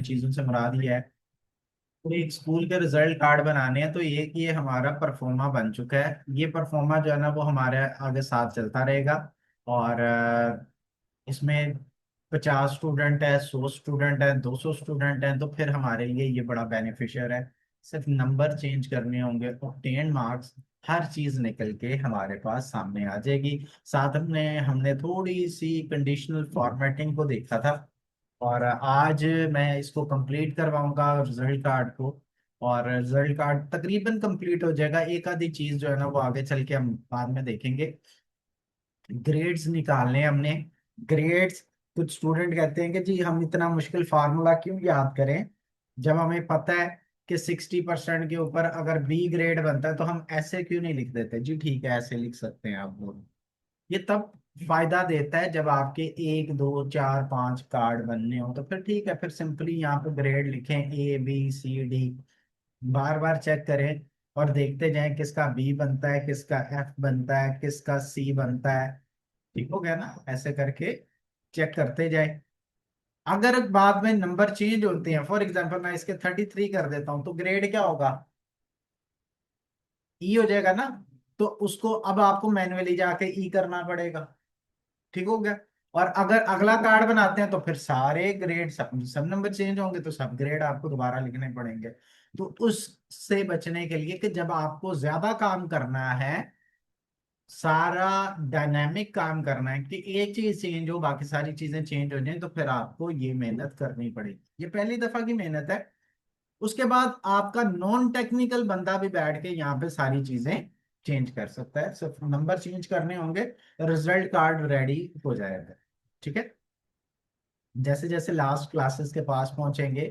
चीजों से मुराद ये है। तो एक स्कूल के रिजल्ट कार्ड बनाने हैं, तो ये हमारा परफॉर्मा बन चुका है। ये परफॉर्मा जो है ना वो हमारे आगे साथ चलता रहेगा। और इसमें 50 स्टूडेंट है, 100 स्टूडेंट है, 200 स्टूडेंट है, तो फिर हमारे लिए ये बड़ा बेनिफिशियर है। सिर्फ नंबर चेंज करने होंगे, ऑब्टेन मार्क्स, हर चीज निकल के हमारे पास सामने आ जाएगी। साथ में हमने थोड़ी सी कंडीशनल फॉर्मेटिंग को देखा था, और आज मैं इसको कंप्लीट करवाऊंगा रिजल्ट कार्ड को। और रिजल्ट कार्ड तकरीबन कंप्लीट हो जाएगा। एक आधी चीज जो है ना वो आगे चल के हम बाद में देखेंगे। ग्रेड्स निकालने हैं हमने। ग्रेड्स, कुछ स्टूडेंट कहते हैं कि जी हम इतना मुश्किल फार्मूला क्यों याद करें, जब हमें पता है कि 60% के ऊपर अगर बी ग्रेड बनता है तो हम ऐसे क्यों नहीं लिख देते। जी ठीक है, ऐसे लिख सकते हैं आप लोग। ये तब फायदा देता है जब आपके 1 2 4 5 कार्ड बनने हो, तो फिर ठीक है, फिर सिंपली यहाँ पे ग्रेड लिखें A B C D, बार बार चेक करें और देखते जाएं किसका बी बनता है, किसका एफ बनता है, किसका सी बनता है। ठीक हो गया ना, ऐसे करके चेक करते जाए। अगर बाद में नंबर चेंज होते हैं, फॉर एग्जांपल मैं इसके 33 कर देता हूं, तो ग्रेड क्या होगा, ई हो जाएगा ना। तो उसको अब आपको मैन्युअली जाके ई करना पड़ेगा। ठीक हो गया। और अगर अगला कार्ड बनाते हैं तो फिर सारे ग्रेड, सब सब नंबर चेंज होंगे, तो सब ग्रेड आपको दोबारा लिखने पड़ेंगे। तो उससे बचने के लिए कि जब आपको ज्यादा काम करना है, सारा डायनामिक काम करना है कि एक चीज चेंज हो बाकी सारी चीजें चेंज हो जाएं, तो फिर आपको ये मेहनत करनी पड़ेगी। ये पहली दफा की मेहनत है। उसके बाद आपका नॉन टेक्निकल बंदा भी बैठ के यहाँ पे सारी चीजें चेंज कर सकता है, सिर्फ नंबर चेंज करने होंगे, रिजल्ट कार्ड रेडी हो जाएगा। ठीक है। जैसे जैसे लास्ट क्लासेस के पास पहुंचेंगे,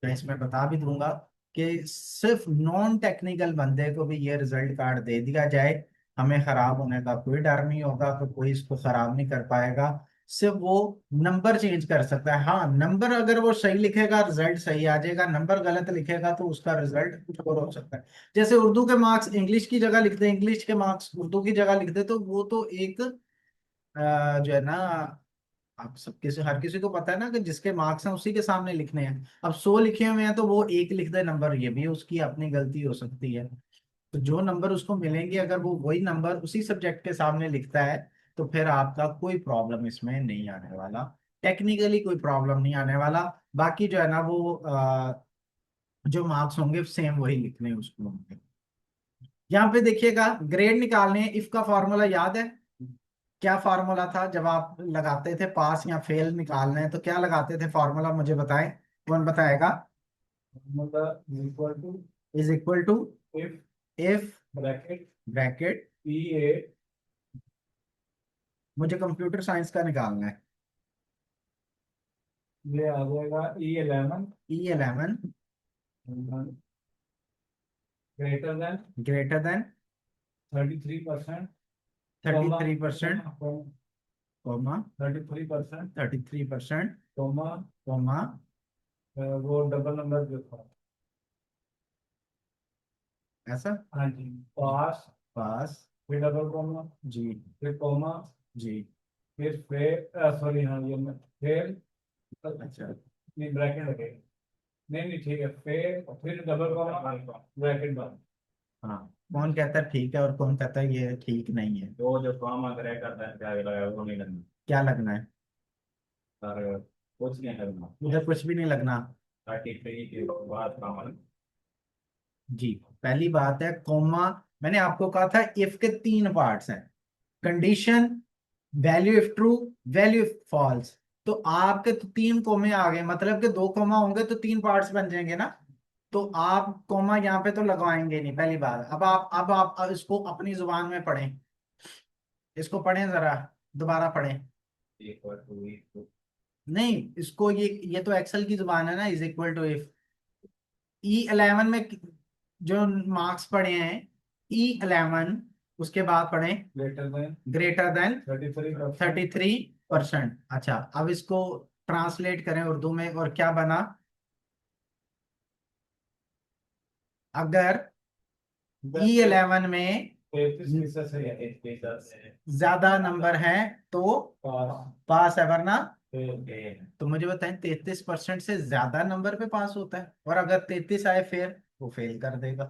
तो इसमें बता भी दूंगा कि सिर्फ नॉन टेक्निकल बंदे को भी ये रिजल्ट कार्ड दे दिया जाए, हमें खराब होने का कोई डर नहीं होगा, तो कोई इसको खराब नहीं कर पाएगा। सिर्फ वो नंबर चेंज कर सकता है। हाँ, नंबर अगर वो सही लिखेगा रिजल्ट सही आ जाएगा, नंबर गलत लिखेगा तो उसका रिजल्ट कुछ और हो सकता है। जैसे उर्दू के मार्क्स इंग्लिश की जगह लिख दे, इंग्लिश के मार्क्स उर्दू की जगह लिख दे, तो वो तो एक जो है ना, आप सबके से हर किसी को पता है ना कि जिसके मार्क्स हैं उसी के सामने लिखने हैं। अब 100 लिखे हुए हैं तो वो एक लिख दे नंबर, ये भी उसकी अपनी गलती हो सकती है। तो जो नंबर उसको मिलेंगे, अगर वो वही नंबर उसी सब्जेक्ट के सामने लिखता है, तो फिर आपका कोई प्रॉब्लम इसमें नहीं आने वाला। टेक्निकली कोई प्रॉब्लम नहीं आने वाला। बाकी जो है ना वो जो मार्क्स होंगे सेम वही लिखने हैं उसको होंगे। यहाँ पे देखिएगा, ग्रेड निकालने हैं, इफ का फॉर्मूला याद है? क्या फार्मूला था जब आप लगाते थे पास या फेल निकालना है, तो क्या लगाते थे फार्मूला, मुझे बताएं। कौन बताएगा? Is equal to if, if bracket, bracket E A, मुझे कंप्यूटर साइंस का निकालना है। ये आ जाएगा E11, E11 greater than 33%, 33%, comma 33%, 33%, comma, comma, वो डबल नंबर जो था, ऐसा, हाँ जी, पास, पास, फिर डबल कॉमा जी, फिर कॉमा जी, फिर फेल, सॉरी हाँ ये फेल, अच्छा नहीं ब्रैकेट लगेगा, नहीं नहीं ठीक है, फेल फिर डबल कॉमा ब्रैकेट बंद। हाँ, कौन कहता है ठीक है और कौन कहता है ये ठीक नहीं है? तो जो कॉमा करे करता है क्या लगा वो नहीं लगना। क्या लगना है सर? कुछ नहीं लगना, मुझे कुछ भी नहीं लगना। 33 के बाद कॉमा जी। पहली बात है कॉमा, मैंने आपको कहा था इफ के 3 पार्ट्स हैं, condition, value if true, value if false. तो आपके तो 3 कोमे आ गए, मतलब कि 2 कोमा होंगे तो 3 पार्ट्स बन जाएंगे ना। तो आप कोमा यहाँ पे तो लगवाएंगे नहीं, पहली बात। अब आप इसको अपनी जुबान में पढ़ें, इसको पढ़ें जरा, दोबारा पढ़ें। नहीं, इसको ये तो एक्सेल की जुबान है ना, is equal to if. E11 में जो मार्क्स पढ़े हैं, E11 उसके बाद पढ़े ग्रेटर देन 33%। अच्छा, अब इसको ट्रांसलेट करें उर्दू में, और क्या बना? अगर E11 में 33% ज्यादा नंबर है तो पास है, वरना तो मुझे बताएं 33% से ज्यादा नंबर पे पास होता है, और अगर 33 आए फिर वो फेल कर देगा।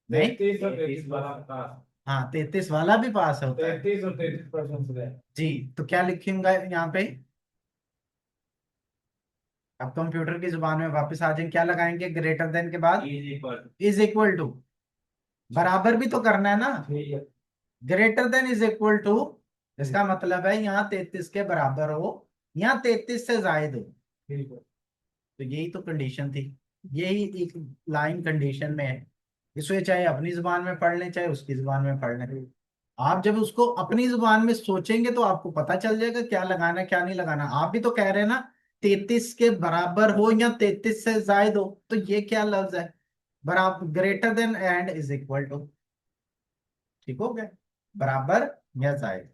नहीं, 33 और 33 वाला पास। हाँ 33 वाला भी पास होता है। 33 और 33% से। जी, तो क्या लिखूंगा यहाँ पे? अब कंप्यूटर की जुबान में वापस आ जाएंगे, क्या लगाएंगे ग्रेटर देन के बाद? Is equal. Is equal to. बराबर भी तो करना है ना। ठीक है। Greater than is equal to, इसका मतलब है यहाँ 33 के बराबर हो, यहाँ 33 से जायद हो। ठीक है। तो यही तो कंडीशन थी, यही एक लाइन कंडीशन में है। इसको चाहे अपनी जुबान में पढ़ लें चाहे उसकी जुबान में पढ़ लें, आप जब उसको अपनी जुबान में सोचेंगे तो आपको पता चल जाएगा क्या लगाना है क्या नहीं लगाना। आप भी तो कह रहे हैं ना 33 के बराबर हो या 33 से जायद हो, तो ये क्या लफ्ज है? बराबर, greater than and is equal to. ठीक हो गया, बराबर या जायद।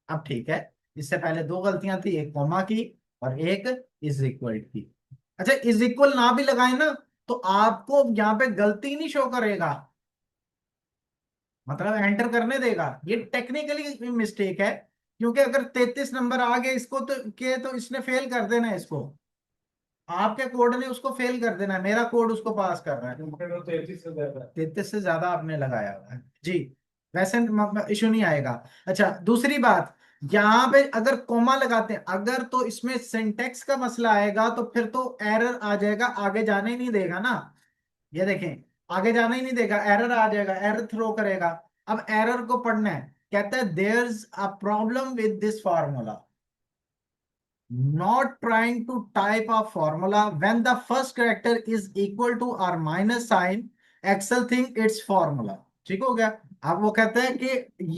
अब ठीक है, इससे पहले दो गलतियां थी, एक कॉमा की और एक इज इक्वल की। अच्छा, इज इक्वल ना भी लगाए ना तो आपको यहाँ पे गलती नहीं शो करेगा, मतलब एंटर करने देगा। ये टेक्निकली मिस्टेक है, क्योंकि अगर 33 नंबर आ गए इसको तो इसने फेल कर देना है इसको, आपके कोड ने उसको फेल कर देना है, मेरा कोड उसको पास कर रहा है। क्योंकि वो 33 से ज्यादा। 33 से ज्यादा आपने लगाया हुआ है जी, वैसे इशू नहीं आएगा। अच्छा, दूसरी बात, यहाँ पे अगर कोमा लगाते हैं अगर, तो इसमें सिंटेक्स का मसला आएगा, तो फिर तो एरर आ जाएगा, आगे जाने ही नहीं देगा ना। ये देखें, आगे जाना ही नहीं देगा, एरर आ जाएगा, एरर थ्रो करेगा। अब एरर को पढ़ना है, कहता है there's a problem with this formula, not trying to type a formula when the first character is equal to or minus sign, excel think it's formula। ठीक हो गया। अब वो कहते हैं कि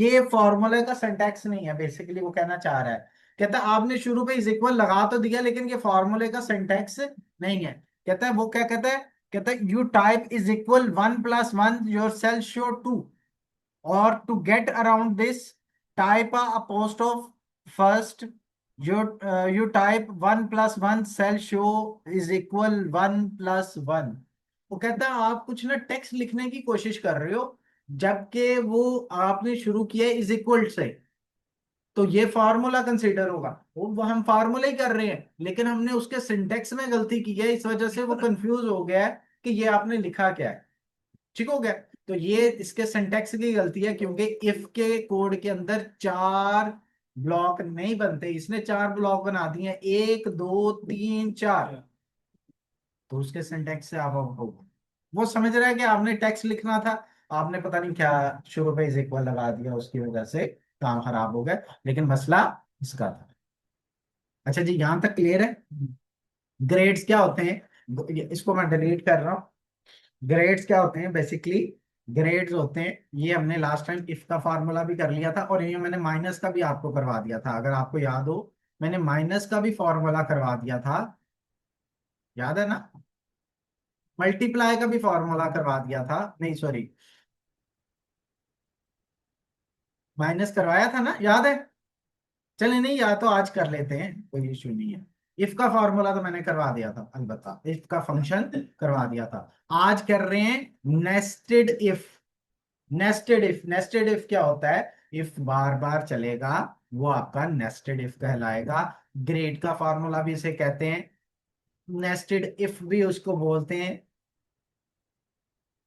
ये फॉर्मूले का सिंटैक्स नहीं है, बेसिकली वो कहना चाह रहा है, कहता है आपने शुरू पे इज इक्वल लगा तो दिया लेकिन ये फॉर्मूले का सिंटैक्स नहीं है। कहता है वो क्या कहता है you type is equal 1 + 1 your cell show 2, or to get around this type a apostrophe first, you type 1 + 1 cell show is equal 1 + 1। वो कहता है आप कुछ ना टेक्स्ट लिखने की कोशिश कर रहे हो, जबकि वो आपने शुरू किया है इज इक्वल से, तो ये फार्मूला कंसीडर होगा। वो हम फार्मूला ही कर रहे हैं लेकिन हमने उसके सिंटेक्स में गलती की है, इस वजह से वो कंफ्यूज हो गया है कि ये आपने लिखा क्या है। ठीक हो गया। तो ये इसके सिंटेक्स की गलती है, क्योंकि इफ के कोड के अंदर 4 ब्लॉक नहीं बनते, इसने 4 ब्लॉक बना दिए हैं, 1 2 3 4, तो उसके सिंटेक्स से आप आउट हो गए। वो समझ रहा है कि आपने टेक्स्ट लिखना था, आपने पता नहीं क्या शुरू पे इज इक्वल लगा दिया, उसकी वजह से काम खराब हो गया, लेकिन मसला इसका था। अच्छा जी, यहां तक क्लियर है? ग्रेड्स क्या होते हैं, इसको मैं डिलीट कर रहा हूँ। ग्रेड्स क्या होते हैं बेसिकली? ग्रेड्स होते हैं, ये हमने लास्ट टाइम इफ का फार्मूला भी कर लिया था, और ये मैंने माइनस का भी आपको करवा दिया था, अगर आपको याद हो, मैंने माइनस का भी फार्मूला करवा दिया था, याद है ना? मल्टीप्लाई का भी फार्मूला करवा दिया था, नहीं सॉरी, माइनस करवाया था ना, याद है? चलिए नहीं याद तो आज कर लेते हैं, कोई इशू नहीं है। इफ का फार्मूला तो मैंने करवा दिया था, अलबत्ता इफ का फंक्शन करवा दिया था। आज कर रहे हैं नेस्टेड इफ। नेस्टेड इफ क्या होता है? इफ बार बार चलेगा वो आपका नेस्टेड इफ कहलाएगा। ग्रेड का फार्मूला भी इसे कहते हैं, नेस्टेड इफ भी उसको बोलते हैं,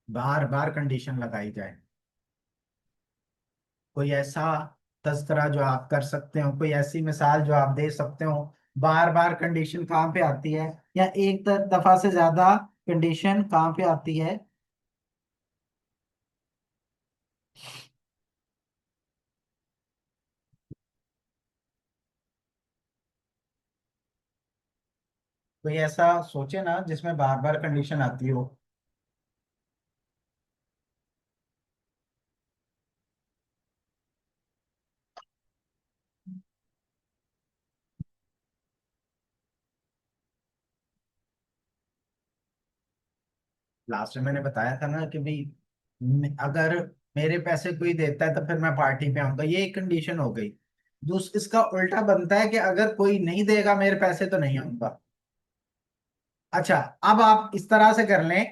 बार बार कंडीशन लगाई जाए। कोई ऐसा तस्करा जो आप कर सकते हो, कोई ऐसी मिसाल जो आप दे सकते हो, बार बार कंडीशन कहाँ पे आती है, या एक दफा से ज्यादा कंडीशन कहाँ पे आती है? कोई ऐसा सोचे ना जिसमें बार बार कंडीशन आती हो। लास्ट में मैंने बताया था ना कि भाई अगर मेरे पैसे कोई देता है तो फिर मैं पार्टी पे आऊंगा, ये एक कंडीशन हो गई। इसका उल्टा बनता है कि अगर कोई नहीं देगा मेरे पैसे तो नहीं आऊंगा। अच्छा, अब आप इस तरह से कर लें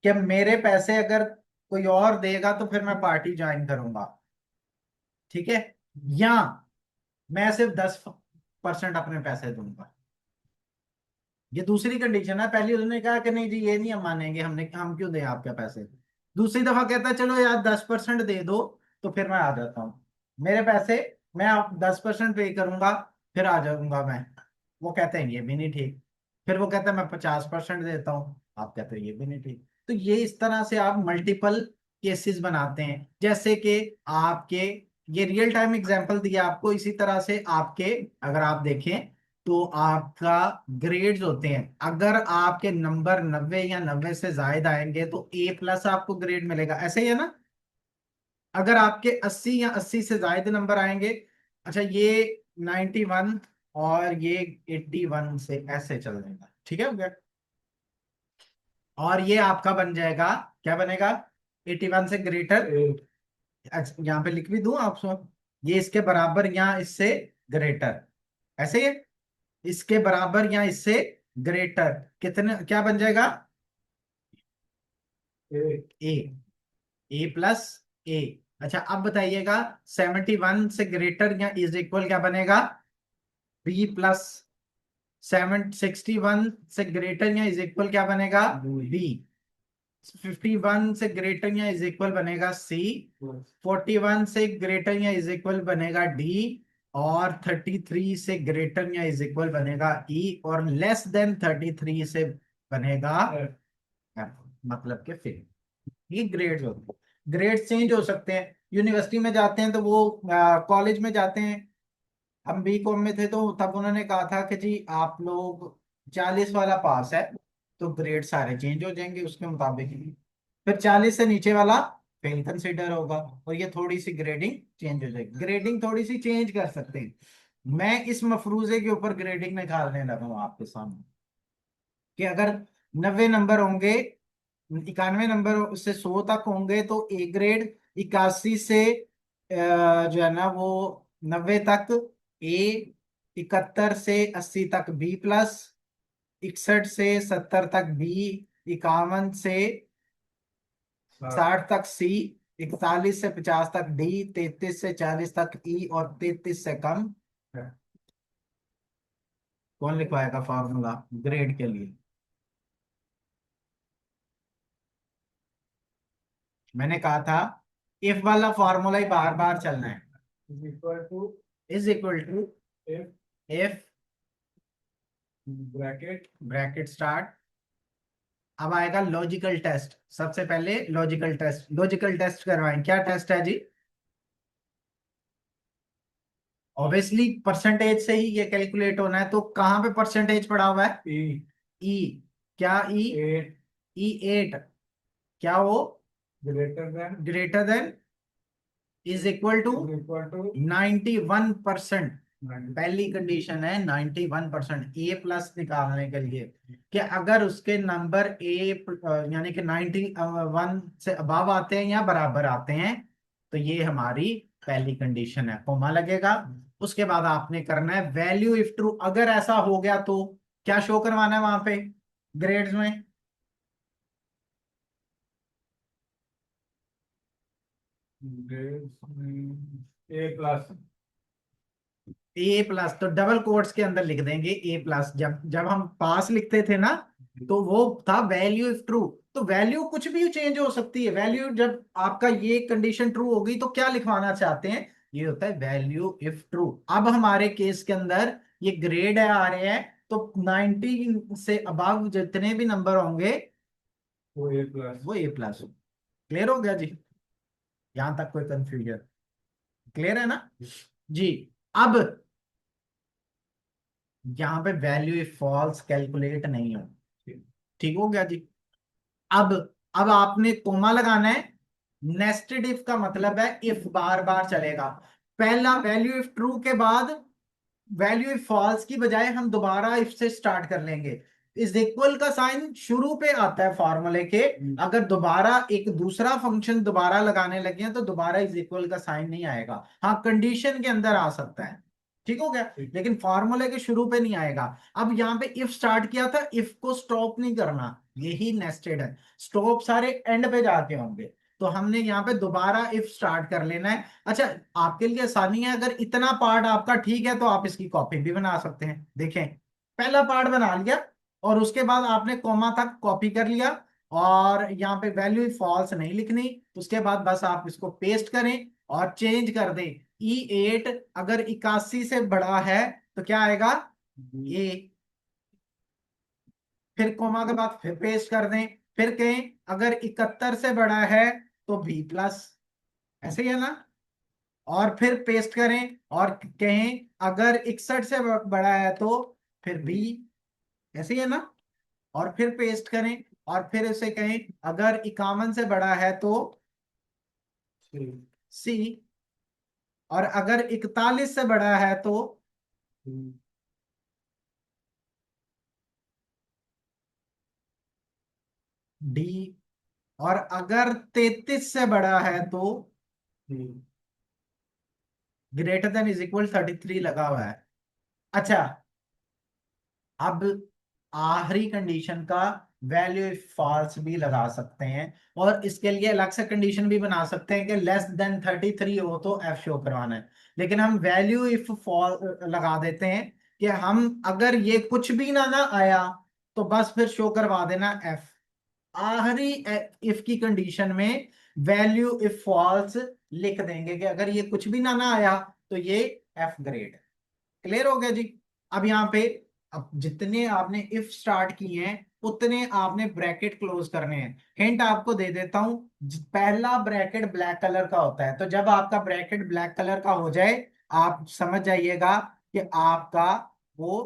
कि मेरे पैसे अगर कोई और देगा तो फिर मैं पार्टी ज्वाइन करूंगा, ठीक है? या मैं सिर्फ 10 10% अपने पैसे दूंगा। ये दूसरी कंडीशन है। पहली उन्होंने कहा कि नहीं जी ये नहीं हम मानेंगे, हम क्यों दें आपके पैसे। दूसरी दफा कहता है चलो यार 10% दे दो, तो फिर मैं आ जाता हूँ, मेरे पैसे मैं आप 10% पे करूंगा, फिर आ जाऊंगा मैं। वो कहते हैं ये भी नहीं ठीक। फिर वो कहता है मैं 50% देता हूँ, आप कहते हैं ये भी नहीं ठीक। तो ये इस तरह से आप मल्टीपल केसेस बनाते हैं। जैसे कि आपके, ये रियल टाइम एग्जांपल दिया आपको, इसी तरह से आपके अगर आप देखें तो आपका ग्रेड्स होते हैं। अगर आपके नंबर 90 या 90 से ज्यादा आएंगे तो A+ आपको ग्रेड मिलेगा, ऐसे ही है ना। अगर आपके 80 या 80 से ज्यादा नंबर आएंगे, अच्छा ये 91 और ये 81 से ऐसे चल जाएगा, ठीक है हो गया। और ये आपका बन जाएगा, क्या बनेगा, 81 से ग्रेटर, यहाँ पे लिख भी दूं आपको, ये इसके बराबर या इससे ग्रेटर, ऐसे ही है, इसके बराबर या इससे ग्रेटर, कितने क्या बन जाएगा, ए, A+A। अच्छा अब बताइएगा 71 से ग्रेटर या इज इक्वल क्या बनेगा, B+। 61 से ग्रेटर या इज इक्वल क्या बनेगा, B। 51 से ग्रेटर या इज इक्वल बनेगा C। 41 से ग्रेटर या इज इक्वल बनेगा D। और 33 से ग्रेटर या इज इक्वल बनेगा E। और लेस देन 33 से बनेगा F। मतलब के फेल। ये ग्रेड्स होते हैं। ग्रेड्स चेंज हो सकते हैं, यूनिवर्सिटी में जाते हैं तो वो कॉलेज में जाते हैं। हम B.Com में थे तो तब उन्होंने कहा था कि जी आप लोग 40 वाला पास है तो ग्रेड सारे चेंज हो जाएंगे उसके मुताबिक ही। फिर 40 से नीचे वाला फेल कंसिडर होगा, और ये थोड़ी सी ग्रेडिंग चेंज हो जाएगी। ग्रेडिंग थोड़ी सी चेंज कर सकते हैं। मैं इस मफरूजे के ऊपर ग्रेडिंग निकालने लगा हूं आपके सामने, कि अगर 90 नंबर होंगे, 91 नंबर से 100 तक होंगे तो A ग्रेड, 81 से जो है ना वो 90 तक A, 71 से 80 तक B+, 61 से 70 तक B, 51 से 60 तक C, 41 से 50 तक D, 33 से 40 तक E, और 33 से कम है। कौन लिखवाएगा फॉर्मूला ग्रेड के लिए। मैंने कहा था इफ वाला फॉर्मूला ही बार बार चलना है। Equal to is equal to F if bracket bracket start. अब आएगा लॉजिकल टेस्ट। सबसे पहले लॉजिकल टेस्ट, लॉजिकल टेस्ट करवाएं। क्या टेस्ट है जी, ऑब्वियसली परसेंटेज से ही ये कैलकुलेट होना है। तो कहां पे परसेंटेज पड़ा हुआ है, ई ई। क्या ई, एट E8। क्या वो greater than is equal to equal to 91%। पहली कंडीशन है 91% A+ निकालने के लिए, कि अगर उसके नंबर यानी कि 91 से अबव आते हैं या बराबर आते हैं तो ये हमारी पहली कंडीशन है, कोमा लगेगा। उसके बाद आपने करना है वैल्यू इफ ट्रू। अगर ऐसा हो गया तो क्या शो करवाना है वहां पे ग्रेड्स में, A+। A+। तो डबल कोट्स के अंदर लिख देंगे A+। जब जब हम पास लिखते थे ना तो वो था वैल्यू इफ ट्रू। तो वैल्यू कुछ भी चेंज हो सकती है। वैल्यू जब आपका ये कंडीशन ट्रू होगी तो क्या लिखवाना चाहते हैं, ये होता है वैल्यू इफ ट्रू। अब हमारे केस के अंदर ये ग्रेड है आ रहे हैं, तो 90 से अबव जितने भी नंबर होंगे वो A+। वो A+। क्लियर हो गया जी, यहां तक कोई कंफ्यूजन क्लियर है ना जी। अब यहाँ पे वैल्यू इफ फॉल्स कैलकुलेट नहीं हो, ठीक हो गया जी। अब अब आपने कोमा लगाना है। नेस्टेड इफ का मतलब है इफ बार बार चलेगा। पहला वैल्यू इफ ट्रू के बाद वैल्यू इफ फॉल्स की बजाय हम दोबारा इफ से स्टार्ट कर लेंगे। इज इक्वल का साइन शुरू पे आता है फॉर्मूले के। अगर दोबारा एक दूसरा फंक्शन दोबारा लगाने लगे हैं तो दोबारा इज इक्वल का साइन नहीं आएगा। हाँ कंडीशन के अंदर आ सकता है, ठीक हो गया, लेकिन फॉर्मूले के शुरू पे नहीं आएगा। अब यहाँ पे इफ स्टार्ट किया था, इफ को स्टॉप नहीं करना, यही नेस्टेड है। स्टॉप सारे एंड पे जाके होंगे। तो हमने यहाँ पे दोबारा इफ स्टार्ट कर लेना है। अच्छा, आपके लिए आसानी है, अगर इतना पार्ट आपका ठीक है तो आप इसकी कॉपी भी बना सकते हैं। देखें, पहला पार्ट बना लिया और उसके बाद आपने कॉमा तक कॉपी कर लिया, और यहाँ पे वैल्यू फॉल्स नहीं लिखनी। उसके बाद बस आप इसको पेस्ट करें और चेंज कर दें। E8 अगर 81 से बड़ा है तो क्या आएगा? ए। फिर कोमा के बाद फिर पेस्ट कर दें। फिर कहें अगर 71 से बड़ा है तो बी प्लस, ऐसे ही है ना। और फिर पेस्ट करें और कहें अगर 61 से बड़ा है तो फिर बी, ऐसे ही है ना। और फिर पेस्ट करें और फिर उसे कहें अगर 51 से बड़ा है तो सी, और अगर 41 से बड़ा है तो डी, और अगर 33 से बड़ा है तो ग्रेटर देन इज इक्वल 33 लगा हुआ है। अच्छा, अब आखिरी कंडीशन का वैल्यू फॉल्स भी लगा सकते हैं, और इसके लिए अलग से कंडीशन भी बना सकते हैं कि लेस देन 33 हो तो एफ शो करवाना है। लेकिन हम वैल्यू इफ फॉल लगा देते हैं कि हम अगर ये कुछ भी ना आया तो बस फिर शो करवा देना एफ। आखिरी इफ की कंडीशन में वैल्यू इफ फॉल्स लिख देंगे कि अगर ये कुछ भी ना आया तो ये एफ ग्रेड। क्लियर हो गया जी। अब यहाँ पे, अब जितने आपने इफ स्टार्ट किए हैं उतने आपने ब्रैकेट क्लोज करने हैं। हिंट आपको दे देता हूं, पहला ब्रैकेट ब्लैक कलर का होता है, तो जब आपका ब्रैकेट ब्लैक कलर का हो जाए आप समझ जाइएगा कि आपका वो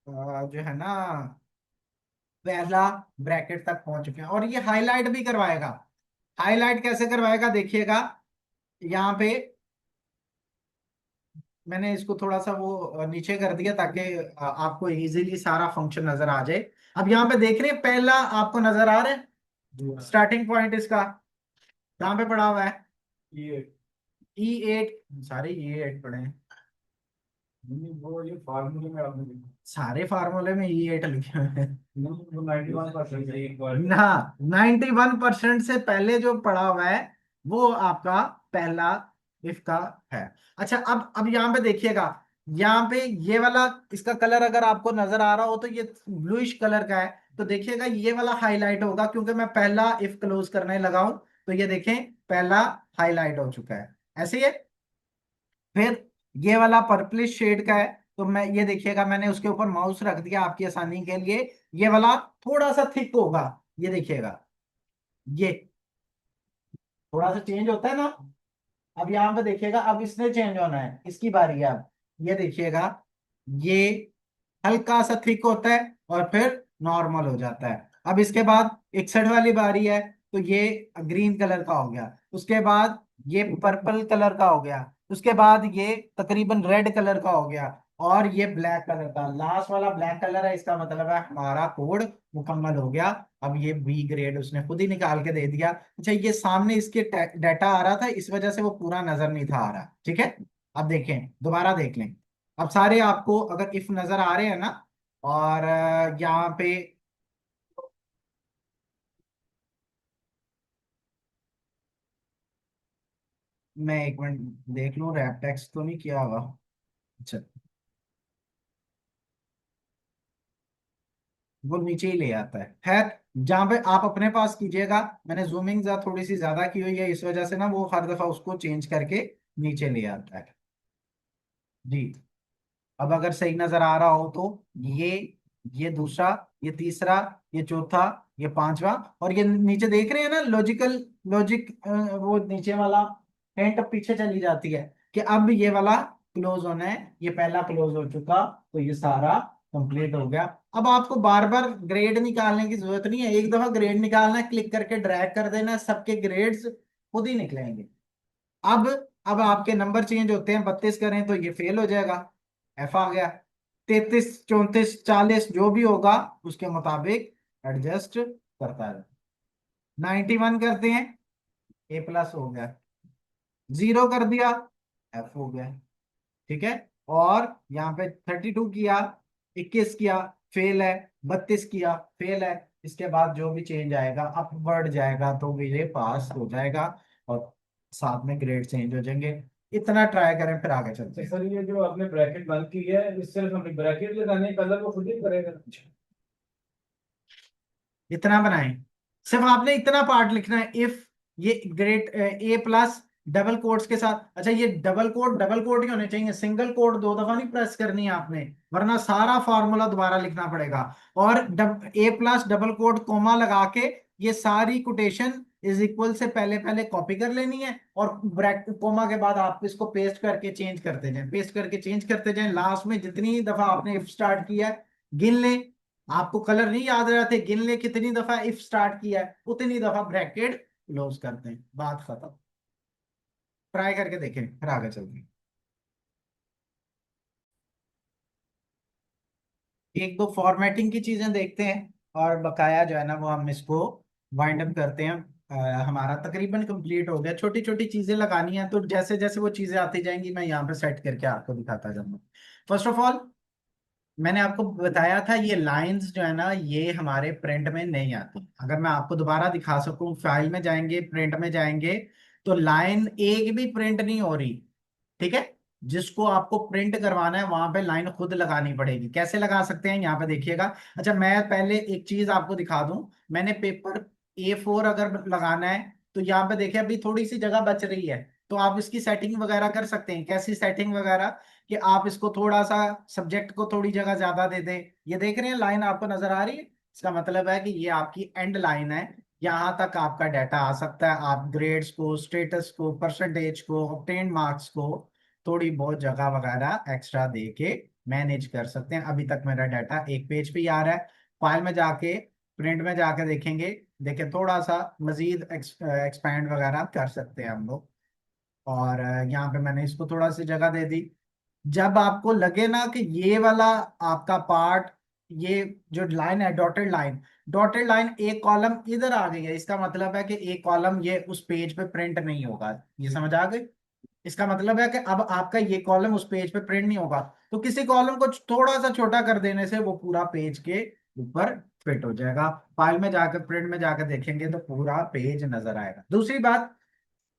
जो है ना पहला ब्रैकेट तक पहुंच चुके हैं। और ये हाईलाइट भी करवाएगा। हाईलाइट कैसे करवाएगा देखिएगा, यहाँ पे मैंने इसको थोड़ा सा वो नीचे कर दिया ताकि आपको इजीली सारा फंक्शन नजर आ जाए। अब यहाँ पे देख रहे हैं पहला आपको नजर आ रहा है स्टार्टिंग पॉइंट इसका कहाँ पे पड़ा हुआ है? ये E8, सारे E8 पड़े हैं। वो ये फार्मूले में आपने लिखा। सारे फार्मूले में E8 लिखे हुए हैं वो 91% है एक बार ना। 91% से पहले जो पड़ा हुआ है वो आपका पहला इफ का है। अच्छा, अब यहाँ पे देखिएगा, यहाँ पे ये वाला इसका कलर अगर आपको नजर आ रहा हो तो ये ब्लूइश कलर का है। तो देखिएगा ये वाला हाईलाइट होगा क्योंकि मैं पहला इफ क्लोज करने लगा हूं। तो ये देखें पहला हाईलाइट हो चुका है, ऐसे ही है। फिर ये वाला पर्पलिश शेड का है, तो मैं ये देखिएगा मैंने उसके ऊपर माउस रख दिया आपकी आसानी के लिए। ये वाला थोड़ा सा थिक होगा, ये देखिएगा, ये थोड़ा सा चेंज होता है ना। अब यहाँ पे देखिएगा, अब इसने चेंज होना है, इसकी बारी है अब। ये देखिएगा, ये हल्का सा थिक होता है और फिर नॉर्मल हो जाता है। अब इसके बाद 61 वाली बारी है, तो ये ग्रीन कलर का हो गया। उसके बाद ये पर्पल कलर का हो गया। उसके बाद ये तकरीबन रेड कलर का हो गया। और ये ब्लैक कलर का, लास्ट वाला ब्लैक कलर है, इसका मतलब है हमारा कोड मुकम्मल हो गया। अब ये बी ग्रेड उसने खुद ही निकाल के दे दिया। अच्छा, ये सामने इसके डाटा आ रहा था, इस वजह से वो पूरा नजर नहीं था आ रहा, ठीक है। अब देखें, दोबारा देख लें। अब सारे आपको अगर इफ नजर आ रहे हैं ना, और यहाँ पे मैं एक मिनट देख लूं, रैप टेक्स्ट तो नहीं किया हुआ। अच्छा, वो नीचे ही ले आता है। खैर, जहां पे आप अपने पास कीजिएगा, मैंने जूमिंग थोड़ी सी ज्यादा की हुई है, इस वजह से ना वो हर दफा उसको चेंज करके नीचे ले आता है जी। अब अगर सही नजर आ रहा हो तो ये दूसरा, ये तीसरा, ये चौथा, ये पांचवा, और ये नीचे देख रहे हैं ना लॉजिकल लॉजिक, वो नीचे वाला हिंट पीछे चली जाती है कि अब ये वाला क्लोज होना है। ये पहला क्लोज हो चुका, तो ये सारा कंप्लीट हो गया। अब आपको बार बार ग्रेड निकालने की जरूरत नहीं है, एक दफा ग्रेड निकालना है, क्लिक करके ड्रैग कर देना, सबके ग्रेड्स खुद ही निकलेंगे। अब अब आपके नंबर चेंज होते हैं, 32 करें तो ये फेल हो जाएगा, एफ आ गया। 33, 34, 40 जो भी होगा उसके मुताबिक एडजस्ट करता है। 91 करते हैं, ए प्लस हो गया। 0 कर दिया, एफ हो गया, ठीक है। और यहाँ पे 32 किया, 21 किया, फेल है, 32 किया फेल है, इसके बाद जो भी चेंज आएगा अपवर्ड जाएगा तो मेरे पास हो जाएगा, और साथ में ग्रेड चेंज हो जाएंगे। इतना ट्राई करें फिर आगे चलते तो हैं। सर ये जो आपने ब्रैकेट बंद की है, इस सिर्फ हमें ब्रैकेट लगाने हैं, कलर वो खुद ही करेगा। इतना बनाएं, सिर्फ आपने इतना पार्ट लिखना है, इफ ये grade A plus double quotes के साथ। अच्छा ये डबल कोट ही होने चाहिए, सिंगल कोट दो दफा नहीं प्रेस करनी है आपने, वरना सारा फॉर्मूला दोबारा लिखना पड़ेगा। और ए प्लस डबल कोट कोमा लगा के ये सारी कोटेशन इज इक्वल से पहले पहले कॉपी कर लेनी है, और ब्रैकेट कोमा के बाद आप इसको पेस्ट करके चेंज करते जाएं, पेस्ट करके चेंज करते जाएं। लास्ट में जितनी दफा आपने इफ स्टार्ट किया है गिन लें, आपको कलर नहीं याद रहते, गिन ले कितनी दफा इफ स्टार्ट किया है, उतनी दफा ब्रैकेट क्लोज करते हैं, बात खत्म। ट्राई करके देखें फिर आगे चलते हैं। एक दो फॉर्मेटिंग की चीजें देखते हैं, और बकाया जो है ना वो हम इसको वाइंड अप करते हैं। हमारा तकरीबन कंप्लीट हो गया, छोटी छोटी चीजें लगानी है, तो जैसे जैसे वो चीजें आती जाएंगी मैं यहाँ पे सेट करके आपको दिखाता जाऊंगा। फर्स्ट ऑफ ऑल मैंने आपको बताया था ये लाइंस जो है ना ये हमारे प्रिंट में नहीं आती। अगर मैं आपको दोबारा दिखा सकूं, फाइल में जाएंगे, प्रिंट में जाएंगे, तो लाइन एक भी प्रिंट नहीं हो रही। ठीक है, जिसको आपको प्रिंट करवाना है वहां पे लाइन खुद लगानी पड़ेगी। कैसे लगा सकते हैं यहाँ पे देखिएगा। अच्छा मैं पहले एक चीज आपको दिखा दूं, मैंने पेपर A4 अगर लगाना है तो यहाँ पे देखिए अभी थोड़ी सी जगह बच रही है, तो आप इसकी सेटिंग वगैरह कर सकते हैं। कैसी सेटिंग वगैरह, कि आप इसको थोड़ा सा सब्जेक्ट को थोड़ी जगह ज्यादा दे दें। ये देख रहे हैं लाइन आपको नजर आ रही है, इसका मतलब है कि ये आपकी एंड लाइन है, यहाँ तक आपका डाटा आ सकता है। आप ग्रेड्स को, स्टेटस को, परसेंटेज को, ऑब्टेन्ड मार्क्स को थोड़ी बहुत जगह वगैरह एक्स्ट्रा दे के मैनेज कर सकते हैं। अभी तक मेरा डाटा एक पेज पे ही आ रहा है। फाइल में जाके, प्रिंट में जाके देखेंगे, देखें थोड़ा सा मजीद एक्सपैंड वगैरह कर सकते हैं हम लोग। और यहाँ पे मैंने इसको थोड़ा सी जगह दे दी। जब आपको लगे ना कि ये वाला आपका पार्ट, ये जो लाइन है डॉटेड लाइन, डॉटेड लाइन एक कॉलम इधर आ गई है, इसका मतलब है कि एक कॉलम ये उस पेज पे प्रिंट नहीं होगा। ये समझ आ गई? इसका मतलब है कि अब आपका ये कॉलम उस पेज पे प्रिंट नहीं होगा, तो किसी कॉलम को थोड़ा सा छोटा कर देने से वो पूरा पेज के ऊपर फिट हो जाएगा। फाइल में जाकर, प्रिंट में जाकर देखेंगे तो पूरा पेज नजर आएगा। दूसरी बात,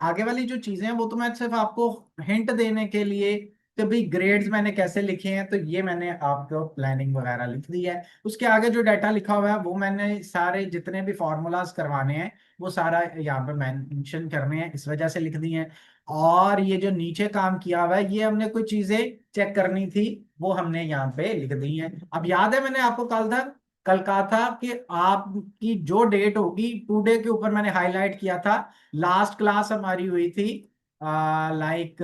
आगे वाली जो चीजें हैं वो तो मैं सिर्फ आपको हिंट देने के लिए कि भाई ग्रेड्स मैंने कैसे लिखे हैं, तो ये मैंने आपको प्लानिंग वगैरह लिख दी है। उसके आगे जो डाटा लिखा हुआ है वो मैंने सारे जितने भी फॉर्मूलाज करवाने हैं वो सारा यहाँ पे मेंशन करने हैं, इस वजह से लिख दी हैं। और ये जो नीचे काम किया हुआ है ये हमने कुछ चीजें चेक करनी थी, वो हमने यहाँ पे लिख दी हैं। अब याद है मैंने आपको कल कहा था कि आपकी जो डेट होगी टुडे के ऊपर मैंने हाईलाइट किया था। लास्ट क्लास हमारी हुई थी लाइक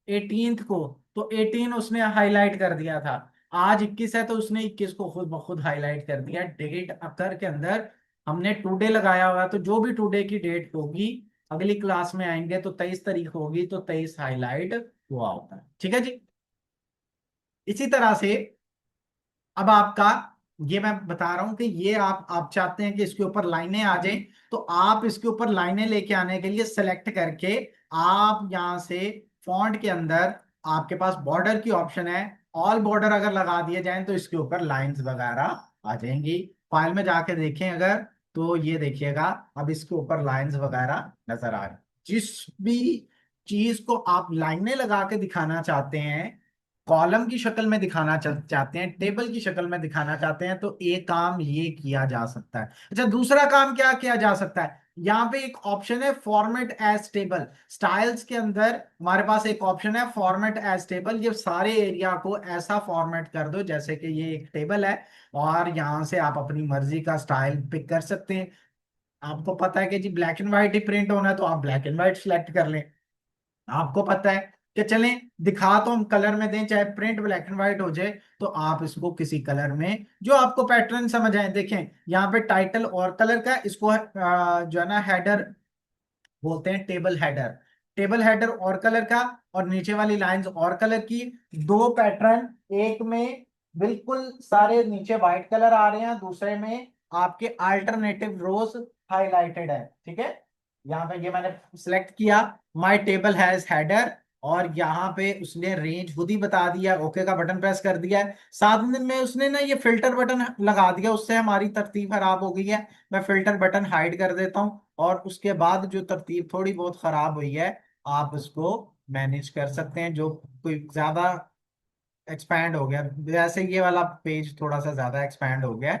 18th को, तो 18 उसने हाईलाइट कर दिया था। आज 21 है तो उसने 21 को खुद ब खुद हाईलाइट कर दिया। डेट अकर के अंदर हमने टुडे लगाया हुआ है, तो जो भी टुडे की डेट होगी अगली क्लास में आएंगे तो 23 तारीख होगी, तो 23 हाईलाइट हुआ होता है। ठीक है जी। इसी तरह से अब आपका, ये मैं बता रहा हूं कि ये आप चाहते हैं कि इसके ऊपर लाइनें आ जाएं, तो आप इसके ऊपर लाइनें लेके आने के लिए सेलेक्ट करके आप यहां से फॉन्ट के अंदर आपके पास बॉर्डर की ऑप्शन है, ऑल बॉर्डर अगर लगा दिए जाएं तो इसके ऊपर लाइंस वगैरह आ जाएंगी। फाइल में जाके देखें अगर, तो ये देखिएगा अब इसके ऊपर लाइंस वगैरह नजर आ रही। जिस भी चीज को आप लाइनें लगा के दिखाना चाहते हैं, कॉलम की शक्ल में दिखाना चाहते हैं, टेबल की शक्ल में दिखाना चाहते हैं, तो एक काम ये किया जा सकता है। अच्छा दूसरा काम क्या किया जा सकता है, यहाँ पे एक ऑप्शन है फॉर्मेट एज टेबल। स्टाइल्स के अंदर हमारे पास एक ऑप्शन है फॉर्मेट एज टेबल। ये सारे एरिया को ऐसा फॉर्मेट कर दो जैसे कि ये एक टेबल है, और यहाँ से आप अपनी मर्जी का स्टाइल पिक कर सकते हैं। आपको पता है कि जी ब्लैक एंड व्हाइट ही प्रिंट होना है तो आप ब्लैक एंड व्हाइट सिलेक्ट कर लें। आपको पता है कि चलें दिखा तो हम कलर में दें, चाहे प्रिंट ब्लैक एंड व्हाइट हो जाए, तो आप इसको किसी कलर में जो आपको पैटर्न समझ आए। देखें यहाँ पे टाइटल और कलर का, इसको जो है ना हेडर बोलते हैं, टेबल हेडर। टेबल हेडर और कलर का, और नीचे वाली लाइंस और कलर की, दो पैटर्न। एक में बिल्कुल सारे नीचे व्हाइट कलर आ रहे हैं, दूसरे में आपके अल्टरनेटिव रोज हाईलाइटेड है। ठीक है, यहाँ पे ये मैंने सिलेक्ट किया, माय टेबल हैज हेडर, और यहाँ पे उसने रेंज खुद ही बता दिया, ओके का बटन प्रेस कर दिया है। साथ में उसने ना ये फिल्टर बटन लगा दिया, उससे हमारी तरतीब खराब हो गई है। मैं फिल्टर बटन हाइड कर देता हूँ, और उसके बाद जो तरतीब थोड़ी बहुत खराब हुई है आप उसको मैनेज कर सकते हैं। जो कोई ज्यादा एक्सपैंड हो गया, जैसे ये वाला पेज थोड़ा सा ज्यादा एक्सपैंड हो गया है,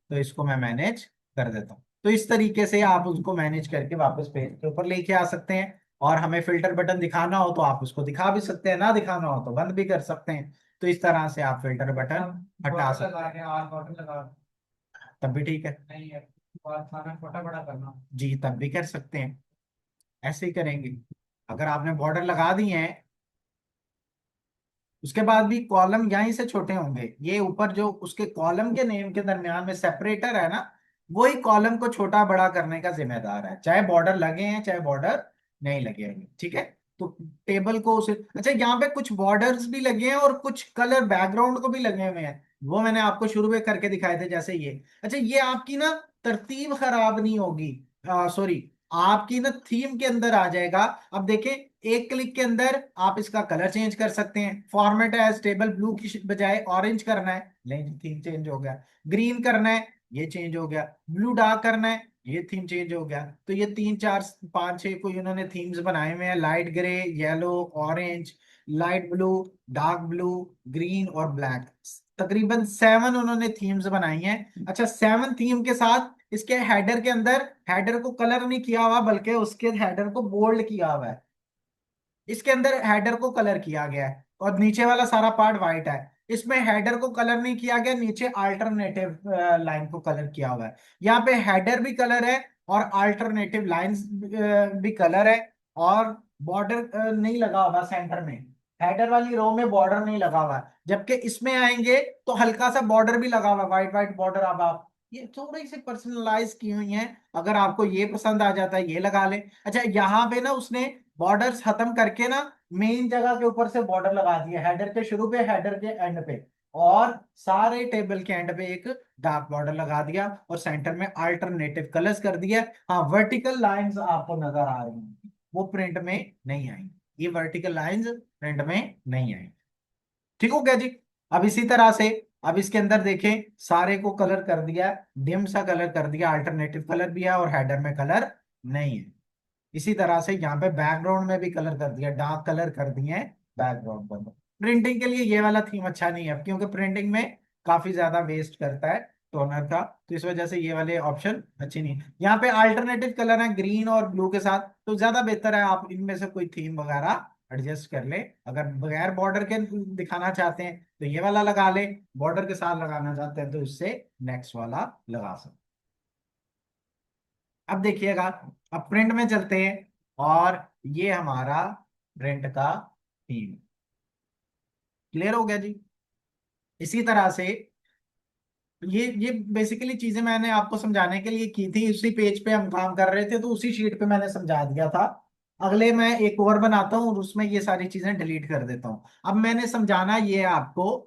तो इसको मैं मैनेज कर देता हूँ। तो इस तरीके से आप उसको मैनेज करके वापस पेज के ऊपर लेके आ सकते हैं। और हमें फिल्टर बटन दिखाना हो तो आप उसको दिखा भी सकते हैं, ना दिखाना हो तो बंद भी कर सकते हैं। तो इस तरह से आप फिल्टर बटन हटा बॉर्डर सकते लगा के और बॉर्डर लगा हैं, तब भी ठीक है। नहीं है, और खाना छोटा बड़ा करना। जी, तब भी कर सकते हैं, ऐसे ही करेंगे। अगर आपने बॉर्डर लगा दिए हैं, उसके बाद भी कॉलम यहीं से छोटे होंगे। ये ऊपर जो उसके कॉलम के नेम के दरमियान में सेपरेटर है ना, वही कॉलम को छोटा बड़ा करने का जिम्मेदार है, चाहे बॉर्डर लगे हैं चाहे बॉर्डर नहीं लगे हैं, ठीक है। तो टेबल को उसे, अच्छा यहाँ पे कुछ बॉर्डर्स भी लगे हैं और कुछ कलर बैकग्राउंड को भी लगे हुए हैं, वो मैंने आपको शुरू में करके दिखाए थे, जैसे ये। अच्छा, ये आपकी ना तरतीब खराब नहीं होगी, सॉरी, आपकी ना थीम के अंदर आ जाएगा। अब देखें, एक क्लिक के अंदर आप इसका कलर चेंज कर सकते हैं। फॉर्मेट एज टेबल ब्लू की बजाय ऑरेंज करना है, नहीं, थीम चेंज हो गया। ग्रीन करना है, ये चेंज हो गया। ब्लू डार्क करना है, ये थीम चेंज हो गया। तो ये 3 4 5 6 कोई उन्होंने थीम्स बनाए हुए हैं, light grey, yellow, orange, light blue, dark blue, green और ब्लैक। तकरीबन 7 उन्होंने थीम्स बनाई हैं। अच्छा, 7 थीम के साथ इसके हेडर के अंदर, हेडर को कलर नहीं किया हुआ बल्कि उसके हेडर को बोल्ड किया हुआ है। इसके अंदर हेडर को कलर किया गया है और नीचे वाला सारा पार्ट व्हाइट है। इसमें हेडर को कलर नहीं किया गया, नीचे अल्टरनेटिव लाइन को कलर किया हुआ है। यहाँ पे हेडर भी कलर है और अल्टरनेटिव लाइंस भी कलर है। और बॉर्डर नहीं लगा हुआ सेंटर में, हेडर वाली रो में बॉर्डर नहीं लगा हुआ है। जबकि इसमें आएंगे तो हल्का सा बॉर्डर भी लगा हुआ है, व्हाइट व्हाइट बॉर्डर। अब आप ये थोड़ी सी पर्सनलाइज की हुई है, अगर आपको ये पसंद आ जाता है ये लगा लें। अच्छा, यहाँ पे ना उसने बॉर्डर्स खत्म करके ना मेन जगह के ऊपर से बॉर्डर लगा दिया, हेडर के शुरू पे, हेडर के एंड पे, और सारे टेबल के एंड पे एक डार्क बॉर्डर लगा दिया, और सेंटर में अल्टरनेटिव कलर्स कर दिया। हाँ, वर्टिकल लाइंस आपको नजर आ रही हैं, वो प्रिंट में नहीं आई। ये वर्टिकल लाइंस प्रिंट में नहीं आई। ठीक हो गया जी। अब इसी तरह से, अब इसके अंदर देखें, सारे को कलर कर दिया, डिम सा कलर कर दिया, अल्टरनेटिव कलर भी है और हेडर में कलर नहीं है। इसी तरह से यहाँ पे बैकग्राउंड में भी कलर कर दिया, डार्क कलर कर दिए हैं बैकग्राउंड पर। प्रिंटिंग के लिए ये वाला थीम अच्छा नहीं है, क्योंकि प्रिंटिंग में काफी ज्यादा वेस्ट करता है टोनर का, तो इस वजह से ये वाले ऑप्शन अच्छे नहीं है। यहाँ पे अल्टरनेटिव कलर है ग्रीन और ब्लू के साथ, तो ज्यादा बेहतर है आप इनमें से कोई थीम वगैरह एडजस्ट कर ले। अगर बगैर बॉर्डर के दिखाना चाहते हैं तो ये वाला लगा ले, बॉर्डर के साथ लगाना चाहते हैं तो इससे नेक्स्ट वाला लगा सकते हैं। अब देखिएगा, अब प्रिंट में चलते हैं, और ये हमारा प्रिंट का थीम क्लियर हो गया जी। इसी तरह से ये बेसिकली चीजें मैंने आपको समझाने के लिए की थी, उसी पेज पे हम काम कर रहे थे तो उसी शीट पे मैंने समझा दिया था। अगले मैं एक और बनाता हूँ और उसमें ये सारी चीजें डिलीट कर देता हूँ। अब मैंने समझाना ये है आपको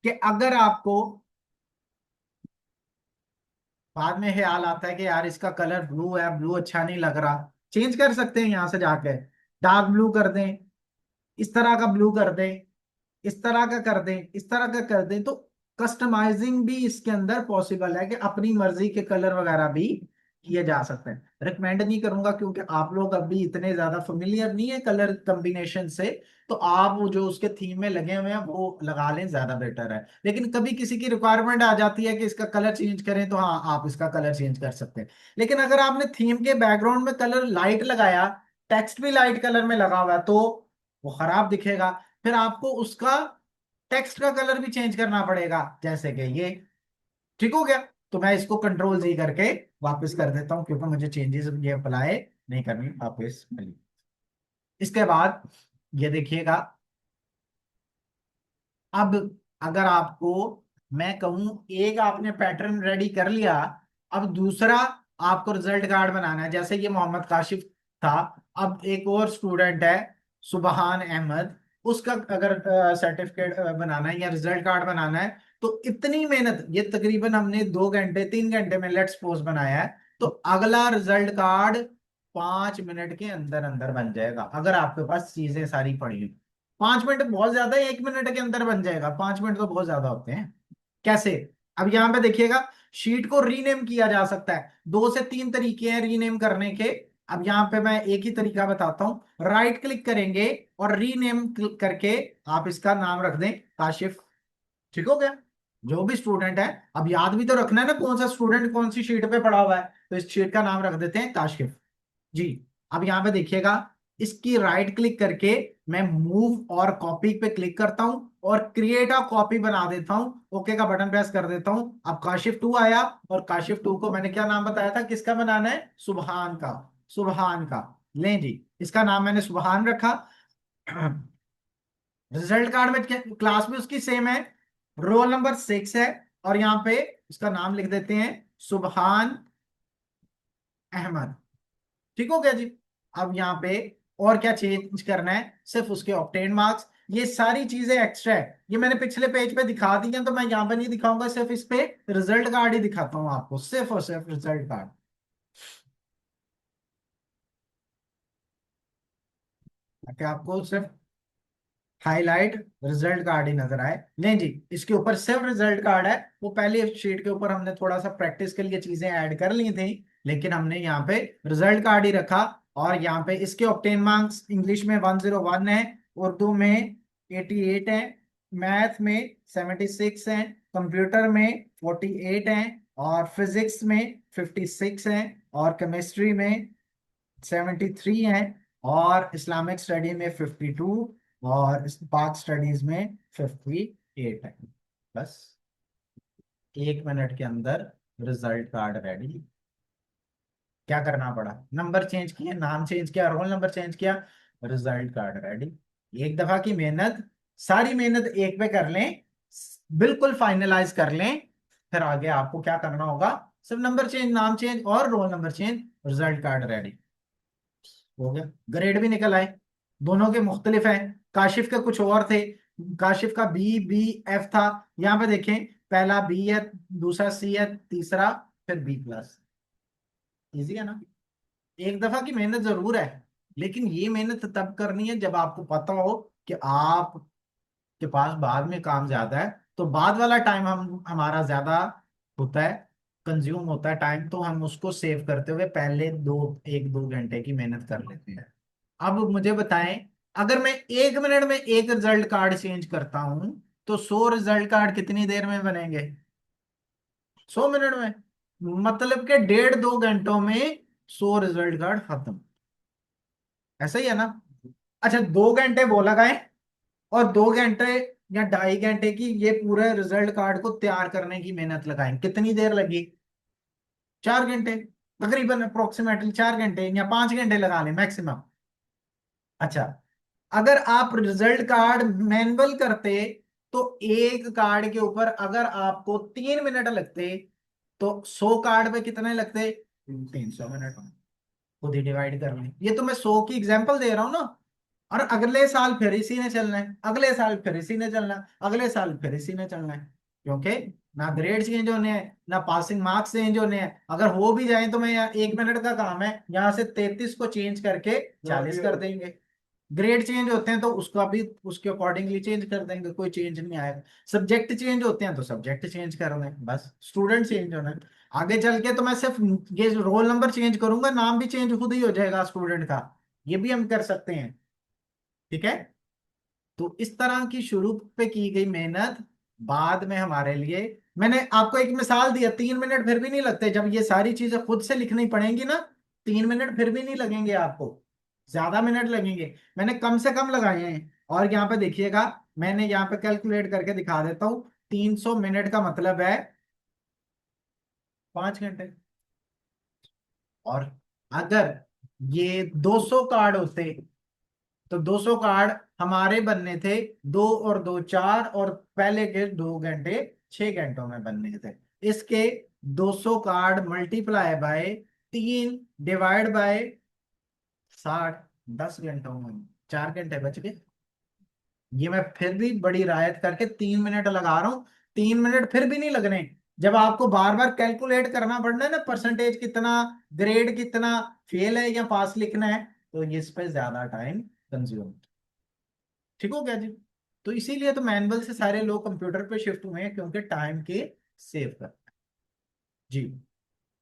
कि अगर आपको बाद में ख्याल आता है कि यार इसका कलर ब्लू है, ब्लू अच्छा नहीं लग रहा, चेंज कर सकते हैं यहाँ से जाके, डार्क ब्लू कर दें, इस तरह का ब्लू कर दें, इस तरह का कर दें, इस तरह का कर दें। तो कस्टमाइजिंग भी इसके अंदर पॉसिबल है कि अपनी मर्जी के कलर वगैरह भी किए जा सकते हैं। रिकमेंड नहीं करूंगा क्योंकि आप लोग अभी इतने ज्यादा फेमिलियर नहीं है कलर कॉम्बिनेशन से, तो आप वो जो उसके थीम में लगे हुए हैं वो लगा लें, ज्यादा बेटर है। लेकिन कभी किसी की रिक्वायरमेंट आ जाती है कि इसका कलर चेंज करें, तो हाँ, आप इसका कलर चेंज कर सकते हैं। लेकिन अगर आपने थीम के बैकग्राउंड में कलर लाइट लगाया, टेक्स्ट भी लाइट कलर में लगा हुआ है, तो वो खराब दिखेगा। फिर आपको उसका टेक्स्ट का कलर भी चेंज करना पड़ेगा, जैसे कि ये। ठीक हो गया। तो मैं इसको कंट्रोल Z करके वापस कर देता हूं, क्योंकि मुझे चेंजेस ये अप्लाई नहीं करनी, वापस मिली। इसके बाद ये देखिएगा, अब अगर आपको मैं कहूं, एक आपने पैटर्न रेडी कर लिया, अब दूसरा आपको रिजल्ट कार्ड बनाना है। जैसे ये मोहम्मद काशिफ था, अब एक और स्टूडेंट है सुबहान अहमद, उसका अगर सर्टिफिकेट बनाना है या रिजल्ट कार्ड बनाना है, तो इतनी मेहनत, ये तकरीबन हमने 2 घंटे 3 घंटे में लेट्स सपोज बनाया है, तो अगला रिजल्ट कार्ड 5 मिनट के अंदर अंदर बन जाएगा, अगर आपके पास चीजें सारी पड़ी हुई। 5 मिनट बहुत ज्यादा है, 1 मिनट के अंदर बन जाएगा, 5 मिनट तो बहुत ज्यादा होते हैं। कैसे? अब यहां पे देखिएगा, शीट को रीनेम किया जा सकता है, 2 से 3 तरीके हैं रीनेम करने के। अब यहाँ पे मैं एक ही तरीका बताता हूँ, राइट क्लिक करेंगे और रीनेम क्लिक करके आप इसका नाम रख दें काशिफ। ठीक हो गया? जो भी स्टूडेंट है, अब याद भी तो रखना है ना कौन सा स्टूडेंट कौन सी शीट पे पड़ा हुआ है, तो इस शीट का नाम रख देते हैं काशिफ जी। अब यहां पे देखिएगा, इसकी राइट क्लिक करके मैं मूव और कॉपी पे क्लिक करता हूं और क्रिएट अ कॉपी बना देता हूं, ओके का बटन प्रेस कर देता हूं। अब काशिफ 2 आया, और काशिफ 2 को मैंने क्या नाम बताया था, किसका बनाना है, सुबहान का। सुबहान का, लें जी, इसका नाम मैंने सुबहान रखा। रिजल्ट कार्ड में क्लास भी उसकी सेम है, रोल नंबर 6 है, और यहाँ पे इसका नाम लिख देते हैं सुबहान अहमद। ठीक हो गया जी? अब यहाँ पे और क्या चेंज करना है, सिर्फ उसके ऑब्टेन मार्क्स, ये सारी चीजें एक्स्ट्रा है, ये मैंने पिछले पेज पे दिखा दी हैं, तो मैं यहाँ पे नहीं दिखाऊंगा, सिर्फ इस पे रिजल्ट कार्ड ही दिखाता हूँ आपको, सिर्फ और सिर्फ रिजल्ट कार्ड, ताकि आपको सिर्फ हाईलाइट रिजल्ट कार्ड ही नजर आए। नहीं जी, इसके ऊपर सिर्फ रिजल्ट कार्ड है, वो पहले शीट के ऊपर हमने थोड़ा सा प्रैक्टिस के लिए चीजें ऐड कर ली थी, लेकिन हमने यहाँ पे रिजल्ट कार्ड ही रखा। और यहाँ पे इसके ऑब्टेन मार्क्स इंग्लिश में 101 है, उर्दू में 88 है, मैथ में 76 है, कंप्यूटर में 48 है, और फिजिक्स में 56 है, और केमिस्ट्री में 73 हैं, और इस्लामिक स्टडी में 52, और पाक स्टडीज में 58 है। बस 1 मिनट के अंदर रिजल्ट कार्ड रेडी। क्या करना पड़ा, नंबर चेंज किए, नाम चेंज किया, रोल नंबर चेंज किया, रिजल्ट कार्ड रेडी। एक दफा की मेहनत, सारी मेहनत एक पे कर लें, बिल्कुल फाइनलाइज कर लें, फिर आगे आपको क्या करना होगा, सिर्फ नंबर चेंज, नाम चेंज और roll number change, result card ready हो गया। ग्रेड भी निकल आए, दोनों के मुख्तलिफ हैं, काशिफ के कुछ और थे, काशिफ का बी एफ था, यहाँ पे देखें, पहला बी है, दूसरा सी है, तीसरा फिर B+। इजी है ना? एक दफा की मेहनत जरूर है, लेकिन ये मेहनत तब करनी है जब आपको पता हो कि आपके पास बाद में काम ज्यादा है, तो बाद वाला टाइम हम हमारा ज्यादा होता है, कंज्यूम होता है टाइम, तो हम उसको सेव करते हुए पहले 1-2 घंटे की मेहनत कर लेते हैं। अब मुझे बताएं, अगर मैं 1 मिनट में एक रिजल्ट कार्ड चेंज करता हूं, तो 100 रिजल्ट कार्ड कितनी देर में बनेंगे, 100 मिनट में, मतलब के 1.5-2 घंटों में 100 रिजल्ट कार्ड खत्म। ऐसा ही है ना? अच्छा, 2 घंटे वो लगाए, और 2 घंटे या 2.5 घंटे की ये पूरे रिजल्ट कार्ड को तैयार करने की मेहनत लगाएं, कितनी देर लगी, 4 घंटे, तकरीबन अप्रोक्सीमेटली 4 घंटे या 5 घंटे लगा लें मैक्सिमम। अच्छा, अगर आप रिजल्ट कार्ड मैनुअल करते, तो एक कार्ड के ऊपर अगर आपको 3 मिनट लगते, तो 100 कार्ड पे कितने लगते, 300 मिनट। खुद ही डिवाइड कर लें, ये तो मैं 100 की एग्जांपल दे रहा हूं ना। और अगले साल फिर इसी ने चलना है, अगले साल फिर इसी ने चलना है, अगले साल फिर इसी ने चलना है, क्योंकि ना ग्रेड चेंज होने हैं, ना पासिंग मार्क्स चेंज होने हैं, अगर हो भी जाए तो मैं यहाँ 1 मिनट का काम है, यहाँ से 33 को चेंज करके 40 कर देंगे। ग्रेड चेंज होते हैं तो उसका भी उसके अकॉर्डिंगली चेंज कर देंगे, कोई चेंज नहीं आएगा। सब्जेक्ट चेंज होते हैं तो सब्जेक्ट चेंज कर दें, बस स्टूडेंट चेंज होना है। आगे चल के तो मैं सिर्फ ये रोल नंबर चेंज करूंगा, नाम भी चेंज खुद ही हो जाएगा स्टूडेंट का, ये भी हम कर सकते हैं। ठीक है? तो इस तरह की शुरू पे की गई मेहनत बाद में हमारे लिए, मैंने आपको एक मिसाल दिया, 3 मिनट फिर भी नहीं लगते, जब ये सारी चीजें खुद से लिखनी पड़ेंगी ना, 3 मिनट फिर भी नहीं लगेंगे आपको, ज्यादा मिनट लगेंगे, मैंने कम से कम लगाए हैं। और यहाँ पे देखिएगा, मैंने यहाँ पे कैलकुलेट करके दिखा देता हूँ, 300 मिनट का मतलब है 5 घंटे। और अगर ये 200 कार्ड होते, तो 200 कार्ड हमारे बनने थे, 2 और 2 4, और पहले के 2 घंटे 6 घंटों में बनने थे। इसके 200 card multiply by 3 divide by 60, 10 घंटों में 4 घंटे बच गए। ये मैं फिर भी बड़ी रायत करके 3 मिनट लगा रहा हूं, 3 मिनट फिर भी नहीं लगने, जब आपको बार बार कैलकुलेट करना पड़ना है ना, परसेंटेज कितना, ग्रेड कितना, फेल है या पास लिखना है, तो ये इस पे ज्यादा टाइम कंज्यूम। ठीक हो गया जी। तो इसीलिए तो मैनुअल से सारे लोग कंप्यूटर पे शिफ्ट हुए हैं, क्योंकि टाइम के सेव कर। जी।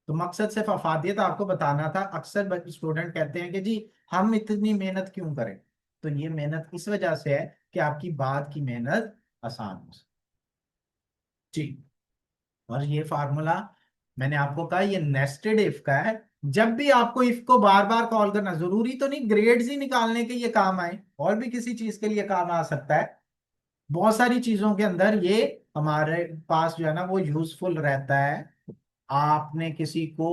तो मकसद सिर्फ अफादियत आपको बताना था। अक्सर स्टूडेंट कहते हैं कि जी हम इतनी मेहनत क्यों करें, तो ये मेहनत इस वजह से है कि आपकी बाद की मेहनत आसान हो सके। जी। और ये फार्मूला मैंने आपको कहा, ये नेस्टेड इफ का है। जब भी आपको इफ को बार बार कॉल करना, जरूरी तो नहीं ग्रेड्स ही निकालने के ये काम आए, और भी किसी चीज के लिए काम आ सकता है। बहुत सारी चीजों के अंदर ये हमारे पास जो है ना वो यूजफुल रहता है। आपने किसी को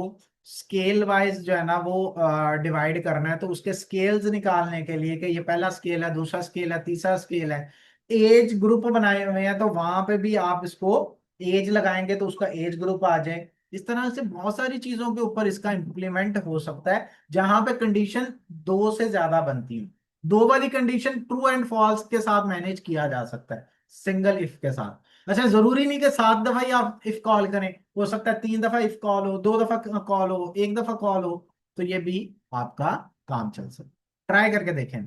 स्केल वाइज जो है ना वो डिवाइड करना है, तो उसके स्केल्स निकालने के लिए कि ये पहला स्केल है, दूसरा स्केल है, तीसरा स्केल है, एज ग्रुप बनाए हुए हैं, तो वहां पे भी आप इसको एज लगाएंगे तो उसका एज ग्रुप आ जाए। इस तरह से बहुत सारी चीजों के ऊपर इसका इम्प्लीमेंट हो सकता है, जहां पे कंडीशन दो से ज्यादा बनती है। दो वाली कंडीशन ट्रू एंड फॉल्स के साथ मैनेज किया जा सकता है, सिंगल इफ के साथ। अच्छा, जरूरी नहीं कि 7 दफा ही आप इफ कॉल करें, हो सकता है 3 दफा इफ कॉल हो, 2 दफा कॉल हो, 1 दफा कॉल हो, तो ये भी आपका काम चल सकता है। ट्राई करके देखें।